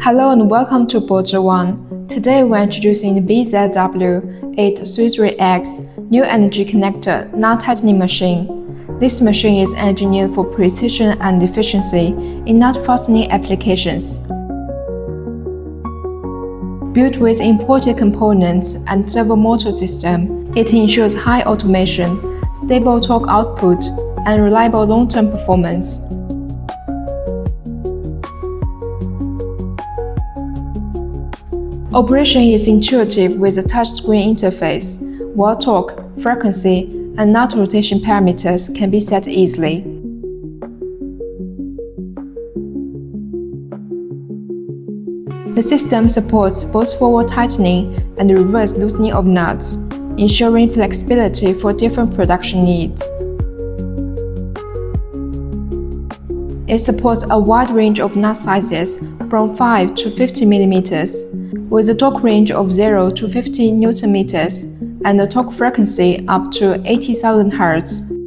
Hello and welcome to BOZWANG. Today we're introducing the BZW-833X new energy connector nut-tightening machine. This machine is engineered for precision and efficiency in nut fastening applications. Built with imported components and servo motor system, it ensures high automation, stable torque output, and reliable long-term performance. Operation is intuitive with a touchscreen interface, while torque, frequency, and nut rotation parameters can be set easily. The system supports both forward tightening and reverse loosening of nuts, ensuring flexibility for different production needs. It supports a wide range of nut sizes from 5 to 50 mm, with a torque range of 0 to 50 Nm and a torque frequency up to 80,000 Hz.